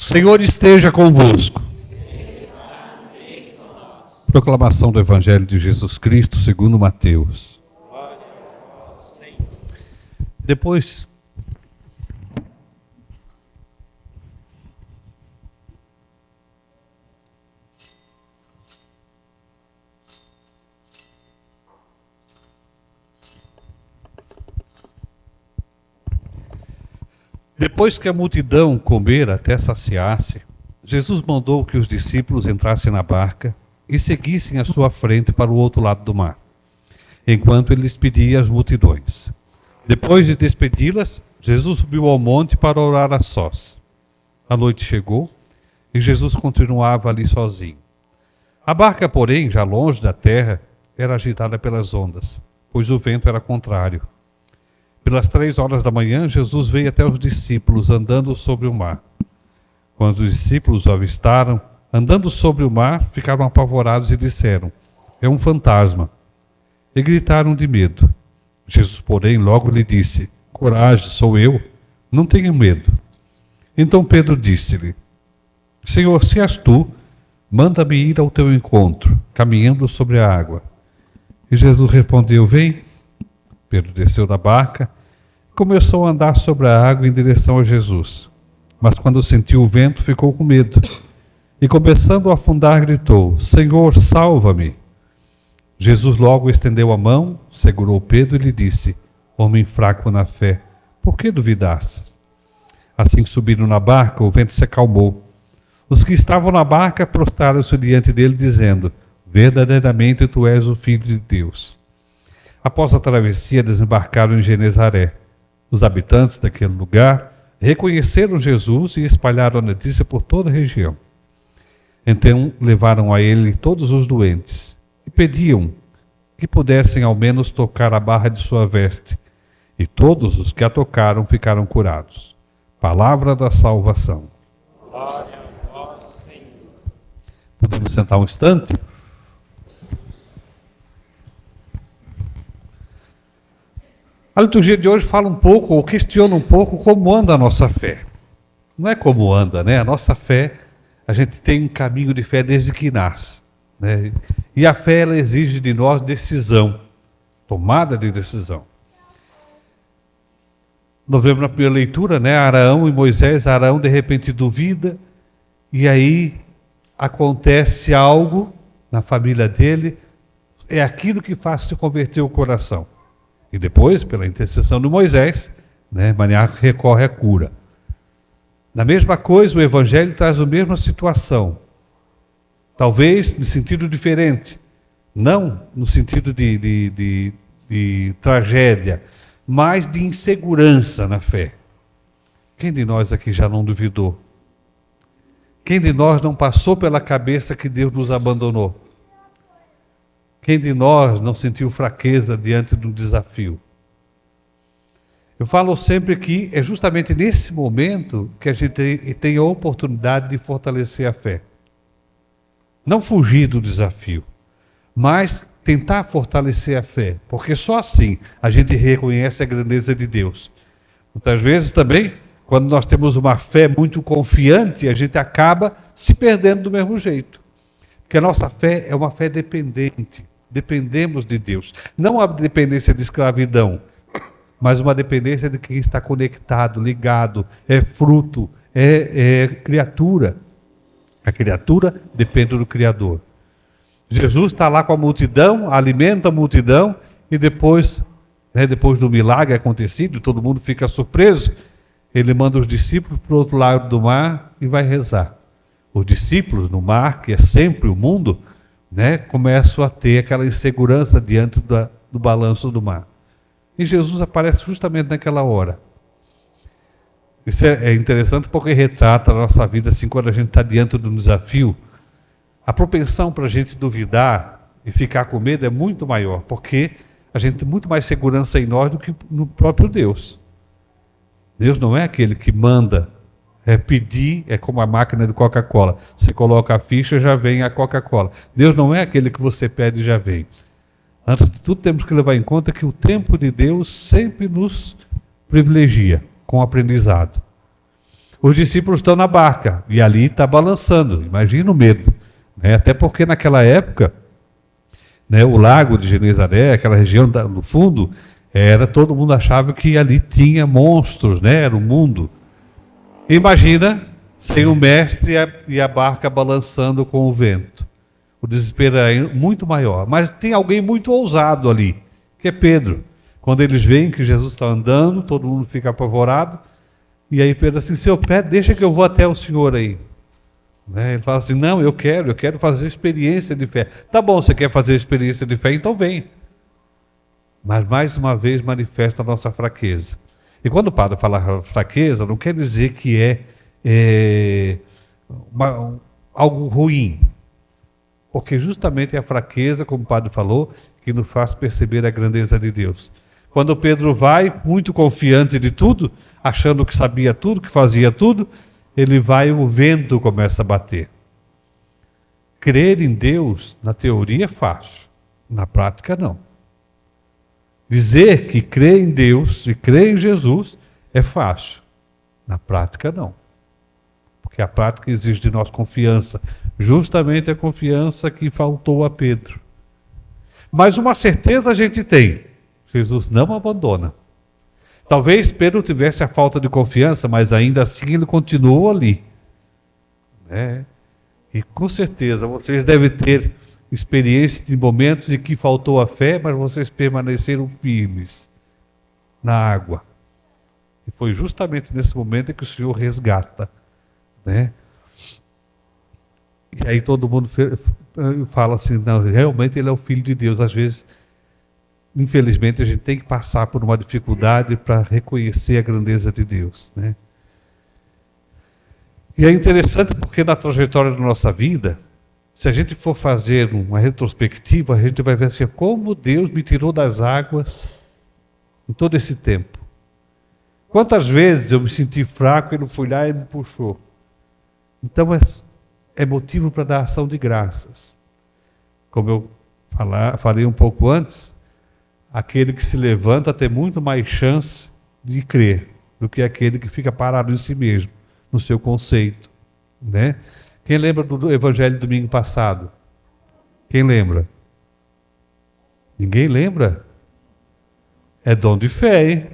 Senhor esteja convosco. Proclamação do Evangelho de Jesus Cristo segundo Mateus. Depois que a multidão comera até saciar-se, Jesus mandou que os discípulos entrassem na barca e seguissem à sua frente para o outro lado do mar, enquanto ele despedia as multidões. Depois de despedi-las, Jesus subiu ao monte para orar a sós. A noite chegou e Jesus continuava ali sozinho. A barca, porém, já longe da terra, era agitada pelas ondas, pois o vento era contrário. Pelas 3 horas da manhã, Jesus veio até os discípulos andando sobre o mar. Quando os discípulos o avistaram, andando sobre o mar, ficaram apavorados e disseram: "É um fantasma!" E gritaram de medo. Jesus, porém, logo lhe disse: "Coragem, sou eu, não tenha medo." Então Pedro disse-lhe: "Senhor, se és tu, manda-me ir ao teu encontro, caminhando sobre a água." E Jesus respondeu: "Vem." Pedro desceu da barca e começou a andar sobre a água em direção a Jesus. Mas quando sentiu o vento, ficou com medo. E começando a afundar, gritou: "Senhor, salva-me." Jesus logo estendeu a mão, segurou Pedro e lhe disse: "Homem fraco na fé, por que duvidastes?" Assim que subiram na barca, o vento se acalmou. Os que estavam na barca prostraram-se diante dele, dizendo: "Verdadeiramente tu és o Filho de Deus." Após a travessia, desembarcaram em Genezaré. Os habitantes daquele lugar reconheceram Jesus e espalharam a notícia por toda a região. Então levaram a ele todos os doentes e pediam que pudessem ao menos tocar a barra de sua veste. E todos os que a tocaram ficaram curados. Palavra da salvação. Glória a vós, Senhor. Podemos sentar um instante? A liturgia de hoje fala um pouco, ou questiona um pouco, como anda a nossa fé. Não é como anda, né? A nossa fé, a gente tem um caminho de fé desde que nasce, né? E a fé, ela exige de nós decisão, tomada de decisão. Nós vemos na primeira leitura, né? Arão e Moisés. Arão de repente duvida, e aí acontece algo na família dele, é aquilo que faz se converter o coração. E depois, pela intercessão de Moisés, né, Maria recorre à cura. Na mesma coisa, o Evangelho traz a mesma situação. Talvez no sentido diferente. Não no sentido de tragédia, mas de insegurança na fé. Quem de nós aqui já não duvidou? Quem de nós não passou pela cabeça que Deus nos abandonou? Quem de nós não sentiu fraqueza diante de um desafio? Eu falo sempre que é justamente nesse momento que a gente tem a oportunidade de fortalecer a fé. Não fugir do desafio, mas tentar fortalecer a fé, porque só assim a gente reconhece a grandeza de Deus. Muitas vezes também, quando nós temos uma fé muito confiante, a gente acaba se perdendo do mesmo jeito. Porque a nossa fé é uma fé dependente. Dependemos de Deus. Não a dependência de escravidão, mas uma dependência de quem está conectado, ligado, é fruto, é criatura. A criatura depende do Criador. Jesus está lá com a multidão, alimenta a multidão, e depois, depois do milagre acontecido, todo mundo fica surpreso, ele manda os discípulos para o outro lado do mar e vai rezar. Os discípulos no mar, que é sempre o mundo, começam a ter aquela insegurança diante do balanço do mar. E Jesus aparece justamente naquela hora. Isso é interessante porque retrata a nossa vida assim, quando a gente está diante de um desafio. A propensão para a gente duvidar e ficar com medo é muito maior, porque a gente tem muito mais segurança em nós do que no próprio Deus. Deus não é aquele que manda pedir, é como a máquina de Coca-Cola. Você coloca a ficha, já vem a Coca-Cola. Deus não é aquele que você pede e já vem. Antes de tudo, temos que levar em conta que o tempo de Deus sempre nos privilegia com o aprendizado. Os discípulos estão na barca e ali está balançando. Imagina o medo, né? Até porque naquela época, né, o lago de Genezaré, aquela região no fundo, todo mundo achava que ali tinha monstros, né? Era o mundo. Imagina sem o mestre e a barca balançando com o vento. O desespero é muito maior. Mas tem alguém muito ousado ali, que é Pedro. Quando eles veem que Jesus está andando, todo mundo fica apavorado. E aí Pedro assim, Senhor, deixa que eu vou até o Senhor aí. Né? Ele fala assim, não, eu quero fazer experiência de fé. Tá bom, você quer fazer experiência de fé? Então vem. Mas mais uma vez manifesta a nossa fraqueza. E quando o padre fala fraqueza, não quer dizer que algo ruim. Porque justamente é a fraqueza, como o padre falou, que nos faz perceber a grandeza de Deus. Quando Pedro vai, muito confiante de tudo, achando que sabia tudo, que fazia tudo, ele vai e o vento começa a bater. Crer em Deus, na teoria, é fácil. Na prática, não. Dizer que crê em Deus e crê em Jesus é fácil. Na prática, não. Porque a prática exige de nós confiança. Justamente a confiança que faltou a Pedro. Mas uma certeza a gente tem. Jesus não abandona. Talvez Pedro tivesse a falta de confiança, mas ainda assim ele continuou ali. Né? E com certeza vocês devem ter experiência de momentos em que faltou a fé, mas vocês permaneceram firmes na água. E foi justamente nesse momento que o Senhor resgata. Né? E aí todo mundo fala assim, não, realmente ele é o Filho de Deus. Às vezes, infelizmente, a gente tem que passar por uma dificuldade para reconhecer a grandeza de Deus. Né? E é interessante porque na trajetória da nossa vida, se a gente for fazer uma retrospectiva, a gente vai ver assim, como Deus me tirou das águas em todo esse tempo. Quantas vezes eu me senti fraco e não fui lá e me puxou. Então é motivo para dar ação de graças. Como eu falei um pouco antes, aquele que se levanta tem muito mais chance de crer do que aquele que fica parado em si mesmo, no seu conceito. Né? Quem lembra do Evangelho do domingo passado? Quem lembra? Ninguém lembra? É dom de fé, hein?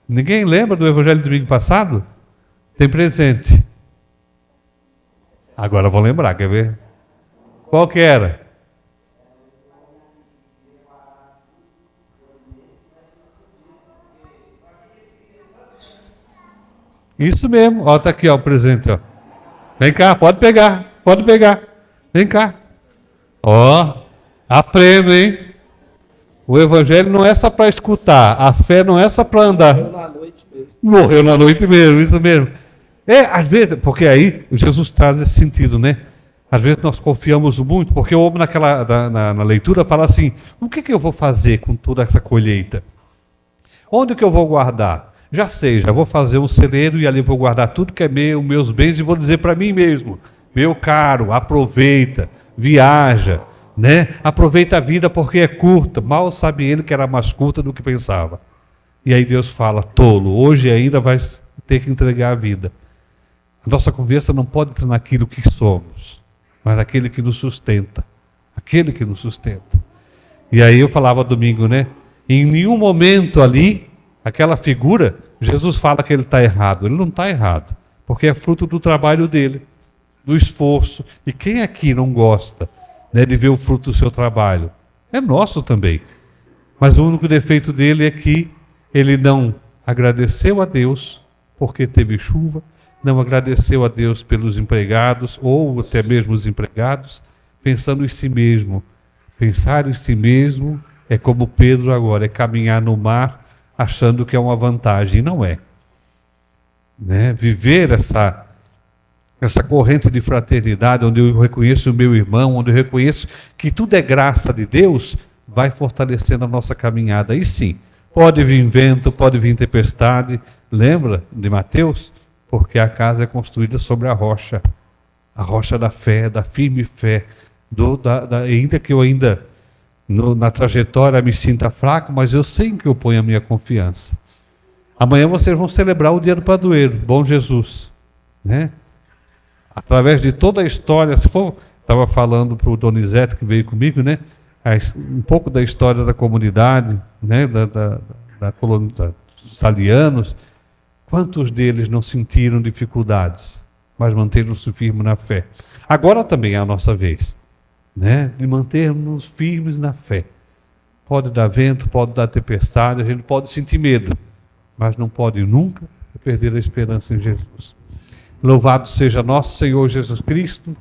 Ninguém lembra do Evangelho do domingo passado? Tem presente. Agora vou lembrar, quer ver? Qual que era? Isso mesmo. Ó, tá aqui, ó, o presente, ó. Vem cá, pode pegar. Vem cá. Ó, aprenda, hein? O Evangelho não é só para escutar. A fé não é só para andar. Morreu na noite mesmo. Morreu na noite mesmo, isso mesmo. Às vezes, porque aí Jesus traz esse sentido, né? Às vezes nós confiamos muito, porque o homem na leitura fala assim, o que eu vou fazer com toda essa colheita? Onde que eu vou guardar? Já sei, já vou fazer um celeiro e ali vou guardar tudo que é meu, meus bens, e vou dizer para mim mesmo, meu caro, aproveita, viaja, né? Aproveita a vida porque é curta. Mal sabe ele que era mais curta do que pensava. E aí Deus fala, tolo, hoje ainda vai ter que entregar a vida. A nossa conversa não pode estar naquilo que somos, mas naquele que nos sustenta. Aquele que nos sustenta. E aí eu falava domingo, né? Em nenhum momento ali, aquela figura, Jesus fala que ele está errado. Ele não está errado, porque é fruto do trabalho dele, do esforço. E quem aqui não gosta, né, de ver o fruto do seu trabalho? É nosso também. Mas o único defeito dele é que ele não agradeceu a Deus porque teve chuva, não agradeceu a Deus pelos empregados, ou até mesmo os empregados, pensando em si mesmo. Pensar em si mesmo é como Pedro agora, é caminhar no mar achando que é uma vantagem. Não é. Né? Viver essa corrente de fraternidade, onde eu reconheço o meu irmão, onde eu reconheço que tudo é graça de Deus, vai fortalecendo a nossa caminhada. Aí sim, pode vir vento, pode vir tempestade. Lembra de Mateus? Porque a casa é construída sobre a rocha da fé, da firme fé, ainda que eu na trajetória me sinta fraco, mas eu sei em que eu ponho a minha confiança. Amanhã vocês vão celebrar o dia do padroeiro, Bom Jesus, né? Através de toda a história, se for, estava falando para o Donizete que veio comigo, né? Um pouco da história da comunidade, né? Da colônia dos italianos. Quantos deles não sentiram dificuldades, mas manteram-se firmes na fé? Agora também é a nossa vez, né? De mantermos firmes na fé. Pode dar vento, pode dar tempestade, a gente pode sentir medo, mas não pode nunca perder a esperança em Jesus. Louvado seja nosso Senhor Jesus Cristo.